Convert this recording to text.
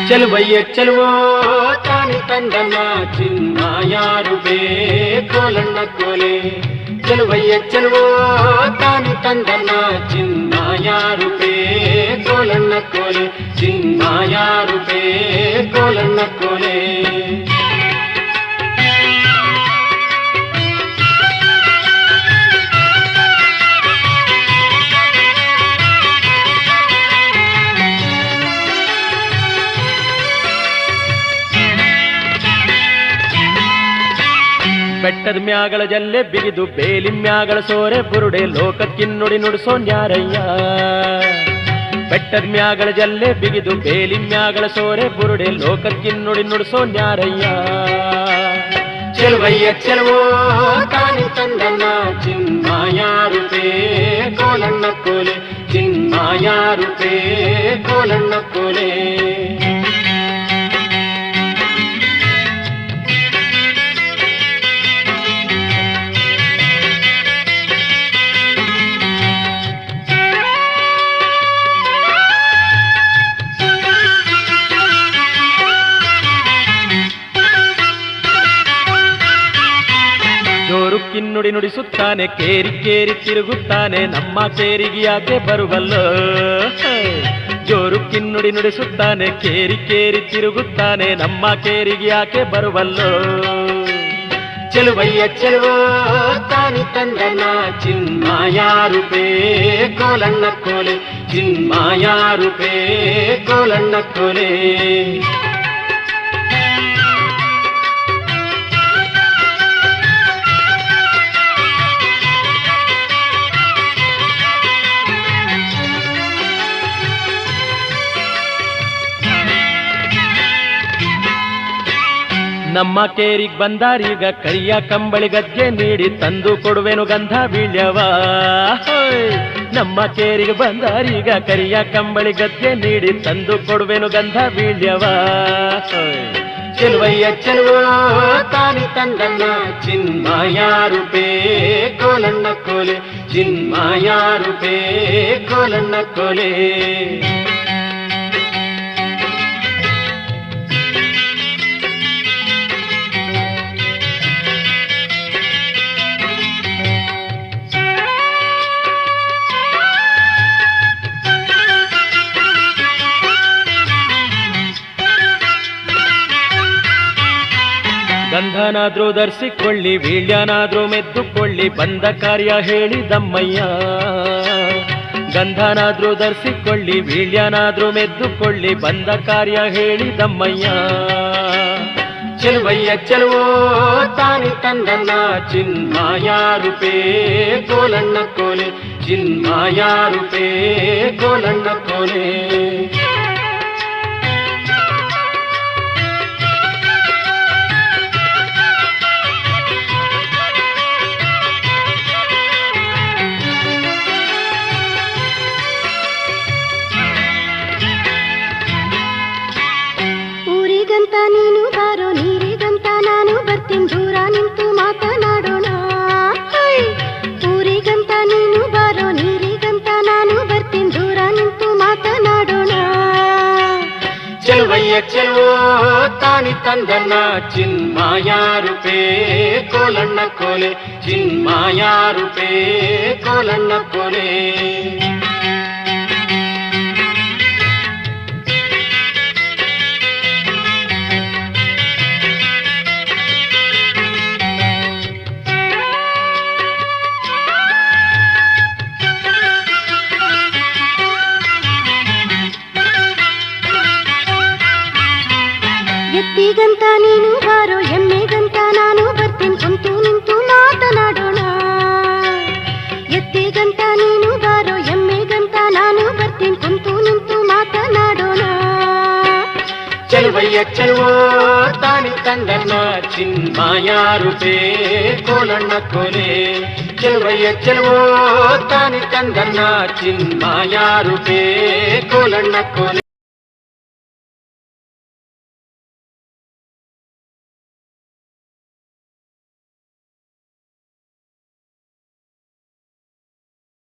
ಚೆಲುವಯ್ಯ ಚೆಲುವೋ ತಾನಿ ತಂದನ ಚಿನ್ಮಾಯಾರು ಕೋಲಣ್ಣ ಕೋಲೆ ಚೆಲುವಯ್ಯ ಚೆಲುವೋ ತಾನಿ ತಂದನ ಚಿನ್ಮಾಯಾರು ಕೋಲಣ್ಣ ಕೋಲೆ ಚಿನ್ಮಾಯಾರು ಕೋಲಣ್ಣ ಕೋಲೆ ಬೆಟ್ಟದ ಮ್ಯಾಗಳ ಜಲ್ಲೆ ಬಿಗಿದು ಬೇಲಿ ಮ್ಯಾಗಳ ಸೋರೆ ಬುರುಡೆ ಲೋಕಕ್ಕಿನ್ನುಡಿ ನುಡಿಸೋ ನ್ಯಾರಯ್ಯ ಬೆಟ್ಟದ ಮ್ಯಾಗಳ ಜಲ್ಲೆ ಬಿಗಿದು ಬೇಲಿ ಮ್ಯಾಗಳ ಸೋರೆ ಬುರುಡೆ ಲೋಕಕ್ಕಿನ್ನುಡಿ ನುಡಿಸೋ ನ್ಯಾರಯ್ಯ ಚೆಲುವಯ್ಯ ಚೆಲುವೋ ತಾನಿ ತಂದನ ಚಿನ್ಮಾಯಾರು ಕೋಲಣ್ಣ ಕೋಲೆ ಚಿನ್ಮಾಯಾರು ಕೋಲಣ್ಣ ಕೋಲೆ ಕಿನ್ನುಡಿ ನುಡಿಸುತ್ತಾನೆ ಕೇರಿ ಕೇರಿ ತಿರುಗುತ್ತಾನೆ ನಮ್ಮ ಕೇರಿಗೆ ಯಾಕೆ ಬರುವಲ್ಲೋ ಜೋರು ಕಿನ್ನುಡಿ ನುಡಿಸುತ್ತಾನೆ ಕೇರಿ ಕೇರಿ ತಿರುಗುತ್ತಾನೆ ನಮ್ಮ ಕೇರಿಗೆ ಯಾಕೆ ಬರುವಲ್ಲೋ ಚೆಲುವಯ್ಯ ಚೆಲುವೋ ತಾನಿ ತಂದನ ಚಿನ್ಮಾಯಾರು ಕೋಲಣ್ಣ ಕೋಲೆ ಚಿನ್ಮಾಯಾರು ಕೋಲಣ್ಣ ಕೋಲೆ ನಮ್ಮ ಕೇರಿಗೆ ಬಂದಾರೀಗ ಕರಿಯ ಕಂಬಳಿ ಗದ್ದೆ ನೀಡಿ ತಂದು ಕೊಡುವೆನು ಗಂಧ ಬೀಳ್ಯವ ನಮ್ಮ ಕೇರಿಗೆ ಬಂದಾರೀಗ ಕರಿಯ ಕಂಬಳಿ ಗದ್ದೆ ನೀಡಿ ತಂದು ಕೊಡುವೆನು ಗಂಧ ಬೀಳ್ಯವ ಚೆಲುವಯ್ಯ ಚೆಲುವೋ ತಾನಿ ತಂದನ್ನ ಚಿನ್ಮಾಯಾರು ಕೋಲಣ್ಣ ಕೋಲೆ ಚಿನ್ಮಾಯಾರು ಕೋಲಣ್ಣ ಕೋಲೆ ಗಂಧನಾದ್ರೂ ಧರಿಸಿಕೊಳ್ಳಿ ವೀಳ್ಯನಾದ್ರೂ ಮೆದ್ದುಕೊಳ್ಳಿ ಬಂದ ಕಾರ್ಯ ಹೇಳಿದಮ್ಮಯ್ಯ ಗಂಧನಾದ್ರೂ ಧರಿಸಿಕೊಳ್ಳಿ ವೀಳ್ಯನಾದ್ರೂ ಮೆದ್ದುಕೊಳ್ಳಿ ಬಂದ ಕಾರ್ಯ ಹೇಳಿದಮ್ಮಯ್ಯ ಚೆಲುವಯ್ಯ ಚೆಲುವೋ ತಾನಿ ತಂದನ ಚಿನ್ಮಾಯಾರು ಕೋಲಣ್ಣ ಕೋಲೆ ಚಿನ್ಮಾಯಾರು ಕೋಲಣ್ಣ ಕೋಲೆ ನೀನು ಬಾರೋ ನೀರಿಗಂತ ನಾನು ಬರ್ತೀನಿ ದೂರ ನಿಂತು ಮಾತನಾಡೋಣ ಊರಿಗಂತ ನೀನು ಬಾರೋ ನೀರಿಗಂತ ನಾನು ಬರ್ತೀನಿ ದೂರ ನಿಂತು ಮಾತನಾಡೋಣ ಚೆಲುವಯ್ಯ ಚೆಲುವೋ ತಾನಿ ತಂದನ ಚಿನ್ಮಾಯಾರು ಕೋಲಣ್ಣ ಕೋಲೆ ಚಿನ್ಮಾಯಾರು ಕೋಲಣ್ಣ ಕೋಲೆ ಎತ್ತಿಗಂತ ನೀನು ಬಾರೋ ಎಮ್ಮೆಗಂತ ನಾನು ಬರ್ತೀನಿ ಕುಂತು ನಿಂತು ಮಾತನಾಡೋಣ ಎತ್ತಿಗಂತ ನೀನು ಬಾರೋ ಎಮ್ಮೆಗಂತ ನಾನು ಬರ್ತೀನಿ ಕುಂತು ನಿಂತು ಮಾತನಾಡೋಣ ಚೆಲುವಯ್ಯ ಚೆಲುವೋ ತಾನಿ ತಂದನ ಚಿನ್ಮಾಯಾರು ಕೋಲಣ್ಣ ಕೋಲೆ ಚೆಲುವಯ್ಯ ಚೆಲುವೋ ತಾನಿ ತಂದನ ಚಿನ್ಮಾಯಾರು ಕೋಲಣ್ಣ ಕೋಲೆ